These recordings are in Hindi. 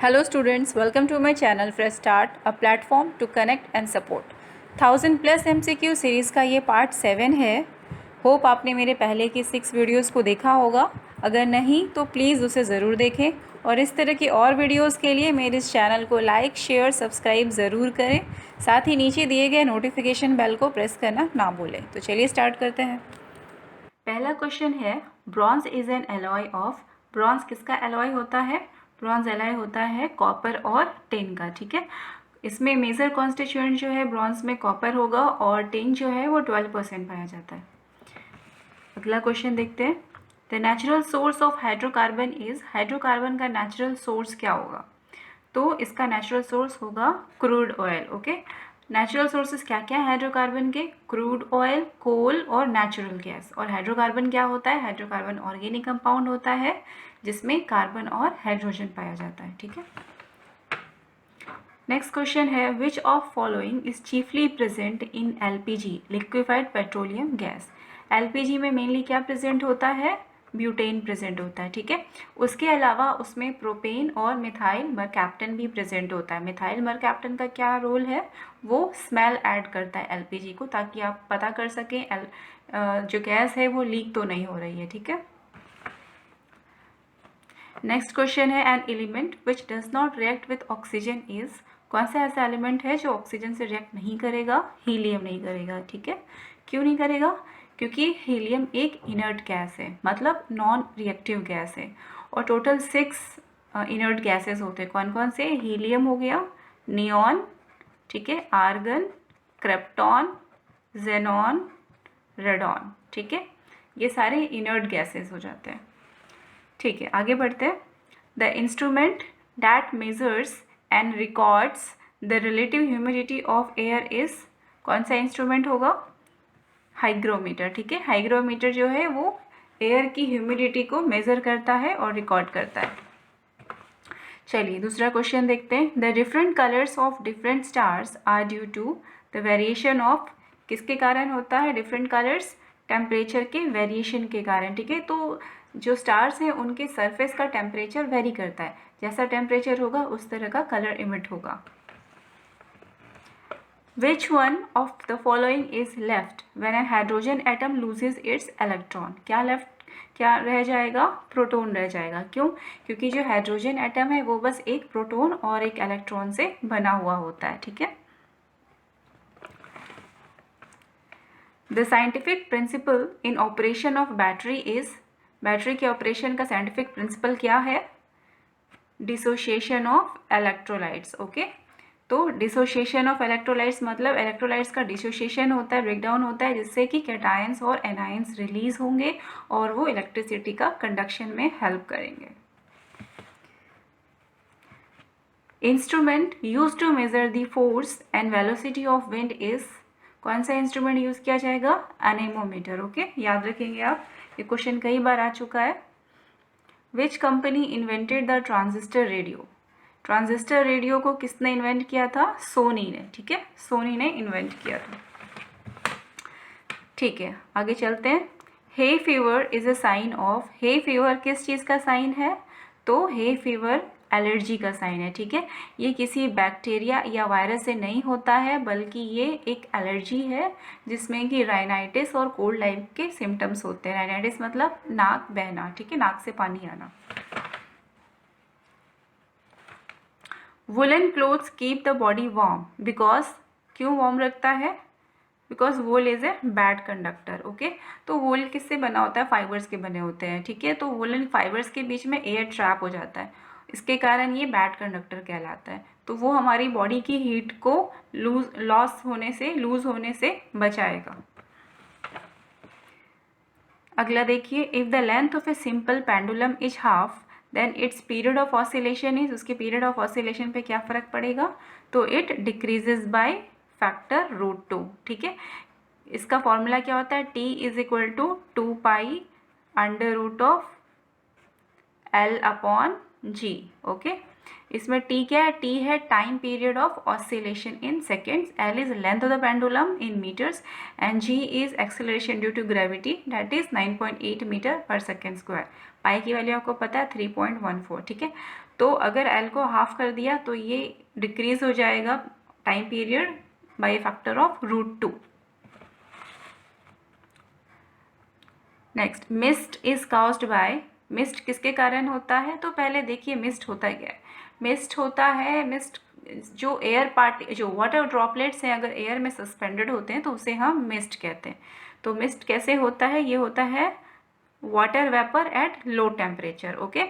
Hello students, welcome to my channel Fresh Start, a platform to connect and support. 1000+ MCQ series का ये पार्ट 7 है. होप आपने मेरे पहले की 6 वीडियोज़ को देखा होगा. अगर नहीं तो प्लीज़ उसे ज़रूर देखें और इस तरह की और वीडियोज़ के लिए मेरे इस चैनल को लाइक शेयर सब्सक्राइब ज़रूर करें. साथ ही नीचे दिए गए नोटिफिकेशन बेल को प्रेस करना ना भूलें. तो चलिए स्टार्ट करते हैं. पहला क्वेश्चन है, bronze is an alloy of. Bronze किसका एलॉय होता है? ब्रॉन्ज एलॉय होता है कॉपर और टिन का. ठीक है, इसमें मेजर कॉन्स्टिट्यूएंट जो है ब्रॉन्ज में कॉपर होगा और टिन जो है वो 12% पाया जाता है. अगला क्वेश्चन देखते हैं. The natural source of hydrocarbon is. Hydrocarbon का नेचुरल सोर्स क्या होगा? तो इसका नेचुरल सोर्स होगा crude oil. Okay, natural sources क्या क्या है हाइड्रोकार्बन के? क्रूड ऑयल, कोल और नेचुरल गैस. और हाइड्रोकार्बन क्या होता है? हाइड्रोकार्बन ऑर्गेनिक कंपाउंड होता है जिसमें कार्बन और हाइड्रोजन पाया जाता है. ठीक है, नेक्स्ट क्वेश्चन है, which of following is chiefly present in LPG, liquefied petroleum gas. LPG में मेनली क्या प्रेजेंट होता है? ब्यूटेन प्रेजेंट होता है. ठीक है, उसके अलावा उसमें प्रोपेन और मिथाइल मरकैप्टन भी प्रेजेंट होता है. मिथाइल मरकैप्टन का क्या रोल है? वो स्मेल ऐड करता है एलपीजी को, ताकि आप पता कर सकें जो गैस है वो लीक तो नहीं हो रही है. ठीक है, नेक्स्ट क्वेश्चन है, an element which does not react with oxygen is. कौन सा ऐसा एलिमेंट है जो ऑक्सीजन से रिएक्ट नहीं करेगा? हीलियम नहीं करेगा. ठीक है, क्यों नहीं करेगा? क्योंकि हीलियम एक इनर्ट गैस है, मतलब नॉन रिएक्टिव गैस है. और टोटल 6 इनर्ट गैसेस होते हैं. कौन कौन से? हीलियम हो गया, नियॉन, ठीक है, आर्गन, क्रिप्टॉन, जेनॉन, रेडॉन. ठीक है, ये सारे इनर्ट गैसेस हो जाते हैं. ठीक है, आगे बढ़ते हैं. The instrument that measures and records the relative humidity of air is. कौन सा इंस्ट्रूमेंट होगा? हाइग्रोमीटर. ठीक है, हाइग्रोमीटर जो है वो एयर की ह्यूमिडिटी को मेज़र करता है और रिकॉर्ड करता है. चलिए दूसरा क्वेश्चन देखते हैं. The different colours of different stars are due to the variation of. किसके कारण होता है डिफरेंट कलर्स? टेम्परेचर के वेरिएशन के कारण. ठीक है, तो जो स्टार्स हैं उनके सरफेस का टेम्परेचर वेरी करता है. जैसा टेम्परेचर होगा उस तरह का कलर इमिट होगा. Which one of the following is left when a hydrogen atom loses its electron? क्या रह जाएगा? प्रोटॉन रह जाएगा. क्यों? क्योंकि जो हाइड्रोजन एटम है वो बस एक प्रोटॉन और एक इलेक्ट्रॉन से बना हुआ होता है. ठीक है, the scientific principle in operation of battery is. Battery के ऑपरेशन का साइंटिफिक प्रिंसिपल क्या है? Dissociation of electrolytes. ओके, तो डिसोसिएशन ऑफ इलेक्ट्रोलाइट्स मतलब इलेक्ट्रोलाइट्स का डिसोसिएशन होता है, ब्रेकडाउन होता है, जिससे कि कैटायंस और एनायंस रिलीज होंगे और वो इलेक्ट्रिसिटी का कंडक्शन में हेल्प करेंगे. Instrument use to measure the force and velocity of wind is. कौन सा इंस्ट्रूमेंट यूज किया जाएगा? एनेमोमीटर. ओके, याद रखेंगे आप, ये क्वेश्चन कई बार आ चुका है. Which company invented the transistor radio. Transistor radio को किसने इन्वेंट किया था? सोनी ने. ठीक है, सोनी ने इन्वेंट किया था. ठीक है, आगे चलते हैं. Hay fever is a sign of. Hay fever किस चीज़ का साइन है? तो हे फीवर एलर्जी का साइन है. ठीक है, ये किसी बैक्टीरिया या वायरस से नहीं होता है, बल्कि ये एक एलर्जी है जिसमें कि राइनाइटिस और कोल्ड लाइफ के सिम्टम्स होते हैं. राइनाइटिस मतलब नाक बहना. ठीक है, नाक से पानी आना. Woollen clothes keep the body warm because. क्यों वार्म रखता है? Because wool is a bad conductor. Okay, तो वूल किससे बना होता है? फाइबर्स के बने होते हैं. ठीक है, तो वुलन फाइबर्स के बीच में एयर ट्रैप हो जाता है, इसके कारण ये बैड कंडक्टर कहलाता है. तो वो हमारी बॉडी की हीट को लूज होने से बचाएगा. अगला देखिए, if the length of a simple pendulum is half then its period of oscillation is. उसके पीरियड ऑफ ऑसिलेशन पे क्या फ़र्क पड़ेगा? तो इट डिक्रीजेज बाय फैक्टर √2. ठीक है, इसका फॉर्मूला क्या होता है? T is equal to 2 pi √of L/G. Okay, इसमें T क्या है? T है time period of oscillation in seconds, L is length of the pendulum in metres and G is acceleration due to gravity, that is 9.8 metre per second square. Pi की वैल्यू आपको पता है 3.14. ठीक है, तो अगर L को हाफ कर दिया तो ये डिक्रीज हो जाएगा time period by factor of √2। Next, mist is caused bye, mist किसके कारण होता है? तो पहले देखिए मिस्ट होता क्या है। मिस्ट होता है, मिस्ट जो जो वाटर ड्रॉपलेट्स हैं अगर एयर में सस्पेंडेड होते हैं तो उसे हम मिस्ट कहते हैं। तो मिस्ट कैसे होता है? ये होता है water vapour at low temperature. Okay,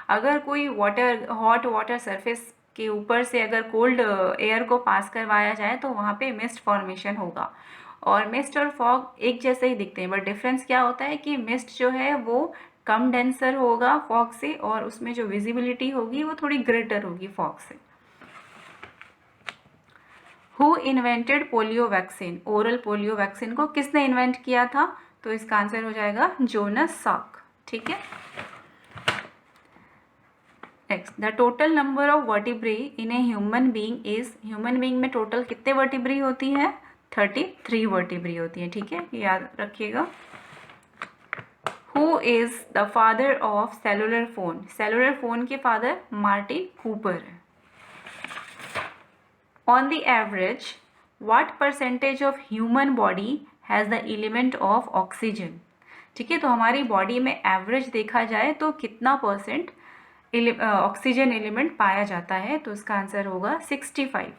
अगर कोई हॉट वाटर सरफेस के ऊपर से अगर कोल्ड एयर को पास करवाया जाए तो वहाँ पे मिस्ट फॉर्मेशन होगा। और मिस्ट और फॉग एक जैसे ही दिखते हैं, बट डिफरेंस क्या होता है कि मिस्ट जो है वो कम डेंसर होगा फॉग से, और उसमें जो विजिबिलिटी होगी वो थोड़ी ग्रेटर होगी फॉग से। Who invented polio vaccine? Oral polio vaccine को किसने इन्वेंट किया था? तो इसका आंसर हो जाएगा जोनास साल्क। ठीक है। Next, the total number of vertebrae in a human being is, human being में टोटल कितने वर्टिब्रे होती है? 33 वर्टिब्रे होती है। ठीक है, याद रखिएगा। Who is the father of cellular phone? Cellular phone के फादर मार्टिन कूपर है। On the average, what percentage of human body has the element of oxygen? ठीक है, तो हमारी बॉडी में एवरेज देखा जाए तो कितना परसेंट ऑक्सीजन एलिमेंट पाया जाता है? तो इसका आंसर होगा 65।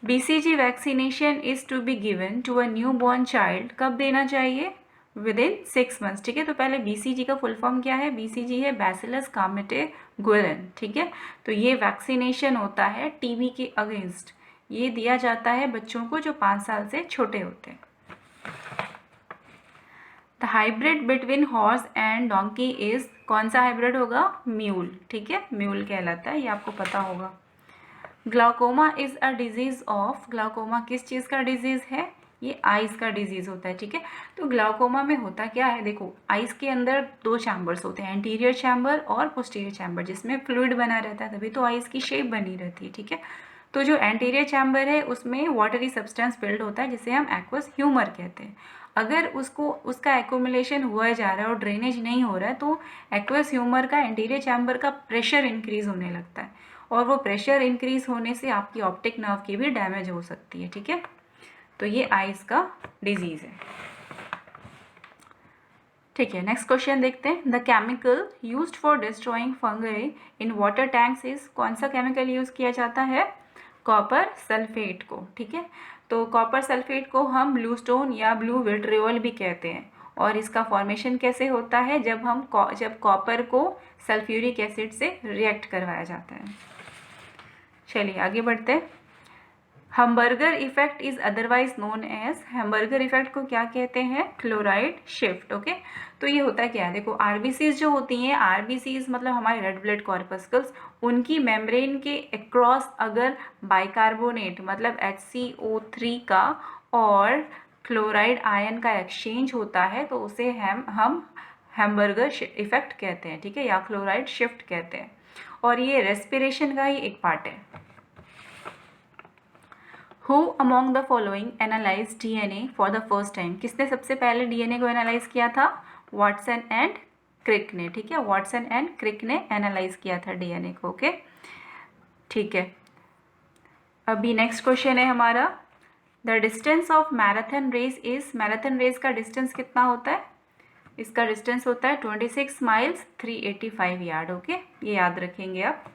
BCG vaccination is to be given to a new born child, कब देना चाहिए? Within 6 months. ठीक है, तो पहले BCG का फुल फॉर्म क्या है? BCG है बैसिलस कामेटेगुलन। ठीक है, तो ये वैक्सीनेशन होता है टीबी के अगेंस्ट। ये दिया जाता है बच्चों को जो 5 साल से छोटे होते हैं। The hybrid between horse and donkey is, कौन सा हाइब्रिड होगा? म्यूल। ठीक है, म्यूल कहलाता है, ये आपको पता होगा। Glaucoma is a disease of, glaucoma किस चीज़ का डिजीज है? ये आइज का डिजीज होता है। ठीक है, तो ग्लाउकोमा में होता क्या है? देखो, आइज के अंदर 2 चैम्बर्स होते हैं, एंटीरियर चैम्बर और पोस्टीरियर चैम्बर, जिसमें फ्लूइड बना रहता है, तभी तो आइज की शेप बनी रहती है। ठीक है, तो जो एंटीरियर चैम्बर है उसमें वाटरी सब्सटेंस बिल्ड होता है जिसे हम एक्वस ह्यूमर कहते हैं। अगर उसका एक्यूमुलेशन हुआ जा रहा है और ड्रेनेज नहीं हो रहा है तो एक्वस ह्यूमर का, एंटीरियर चैम्बर का प्रेशर इंक्रीज होने लगता है, और वो प्रेशर इंक्रीज होने से आपकी ऑप्टिक नर्व की भी डैमेज हो सकती है। ठीक है, तो ये आइज का डिजीज है। ठीक है, नेक्स्ट क्वेश्चन देखते हैं। The chemical used for destroying fungi in water tanks is, कौन सा केमिकल यूज किया जाता है? कॉपर सल्फेट को। ठीक है, तो कॉपर सल्फेट को हम ब्लू स्टोन या ब्लू विट्रियोल भी कहते हैं, और इसका फॉर्मेशन कैसे होता है? जब कॉपर को सल्फ्यूरिक एसिड से रिएक्ट करवाया जाता है। चलिए आगे बढ़ते हैं। Hamburger effect is otherwise known as, hamburger effect को क्या कहते हैं? Chloride shift. ओके, तो ये होता क्या है? देखो, आरबीसीज जो होती हैं, आरबीसीज मतलब हमारे रेड ब्लड कॉर्पस्कल्स, उनकी मेम्ब्रेन के अक्रॉस अगर बाइकार्बोनेट मतलब HCO3 का और क्लोराइड आयन का एक्सचेंज होता है तो उसे हम हैम्बर्गर इफेक्ट कहते हैं। ठीक है, या क्लोराइड शिफ्ट कहते हैं, और ये रेस्पिरेशन का ही एक पार्ट है। Who among the following analyzed DNA for the first time? किसने सबसे पहले DNA को एनालाइज किया था? वाटसन एंड क्रिक ने। ठीक है, वाटसन एंड क्रिक ने एनालाइज किया था DNA को। ओके, ठीक है, अभी नेक्स्ट क्वेश्चन है हमारा। The distance of marathon race is, marathon race का डिस्टेंस कितना होता है? इसका डिस्टेंस होता है 26 माइल्स 385 यार्ड। ओके, ये याद रखेंगे आप।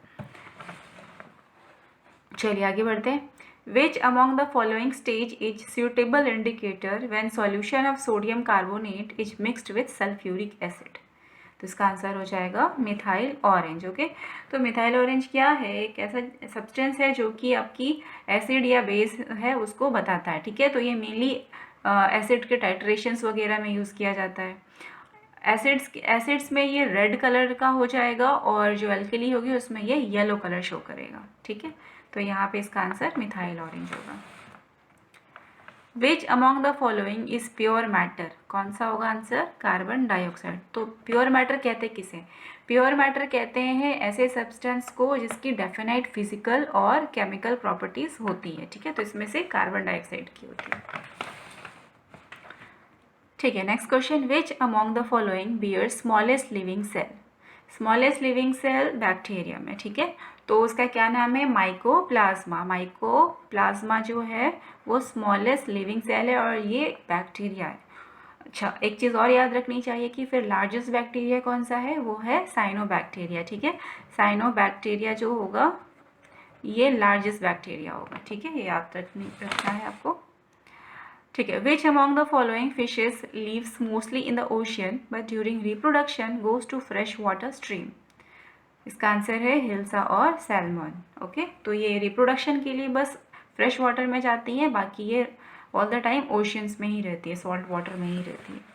चलिए आगे बढ़ते हैं। Which among the following stage is suitable indicator when solution of sodium carbonate is mixed with sulfuric acid? तो इसका आंसर हो जाएगा मिथाइल ऑरेंज। ओके, तो मिथाइल ऑरेंज क्या है? एक ऐसा सब्सटेंस है जो कि आपकी एसिड या बेस है उसको बताता है। ठीक है, तो ये मेनली एसिड के टाइट्रेशंस वगैरह में यूज़ किया जाता है। एसिड्स में ये रेड कलर का हो जाएगा, और जो अल्कली होगी उसमें ये येलो कलर शो करेगा। ठीक है, तो यहाँ पे इसका आंसर मिथाइल ऑरेंज होगा। विच among the following is pure matter, कौन सा होगा आंसर? Carbon dioxide. तो प्योर मैटर कहते हैं किसे? प्योर मैटर कहते हैं ऐसे सब्सटेंस को जिसकी डेफिनाइट फिजिकल और केमिकल प्रॉपर्टीज होती है। ठीक है, तो इसमें से कार्बन डाइऑक्साइड की होती है। ठीक है, next question. Which among the following bear smallest living cell? Smallest living cell bacteria में, ठीक है। तो उसका क्या नाम है, माइकोप्लाज्मा। माइकोप्लाज्मा जो है वो स्मॉलेस्ट लिविंग सेल है और ये बैक्टीरिया है। अच्छा, एक चीज़ और याद रखनी चाहिए कि फिर लार्जेस्ट बैक्टीरिया कौन सा है, वो है साइनोबैक्टीरिया, ठीक है। साइनोबैक्टीरिया जो होगा ये लार्जेस्ट बैक्टीरिया होगा, ठीक है, ये याद रखना है आपको, ठीक है। Which among the following fishes lives mostly in the ocean but during reproduction goes to fresh water stream. इसका आंसर है हिल्सा और सैल्मन, ओके। तो ये रिप्रोडक्शन के लिए बस फ्रेश वाटर में जाती हैं, बाकी ये ऑल द टाइम ओशियंस में ही रहती है, सॉल्ट वाटर में ही रहती है।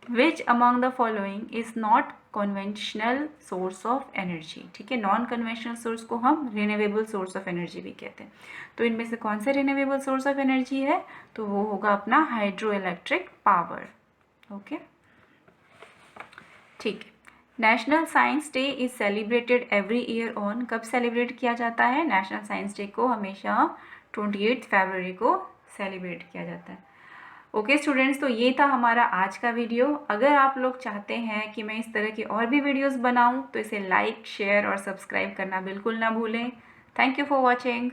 Which among the following is not conventional source of energy, ठीक है। नॉन कन्वेंशनल सोर्स को हम रिन्यूएबल सोर्स ऑफ एनर्जी भी कहते हैं। तो इनमें से कौन सा रिन्यूएबल सोर्स ऑफ एनर्जी है, तो वो होगा अपना हाइड्रो इलेक्ट्रिक पावर, ओके, ठीक है। National science day is celebrated every year on, कब सेलिब्रेट किया जाता है, नेशनल साइंस डे को हमेशा 28 फरवरी को सेलिब्रेट किया जाता है। ओके स्टूडेंट्स, तो ये था हमारा आज का वीडियो। अगर आप लोग चाहते हैं कि मैं इस तरह की और भी वीडियोस बनाऊं तो इसे लाइक, शेयर और सब्सक्राइब करना बिल्कुल ना भूलें। Thank you for watching.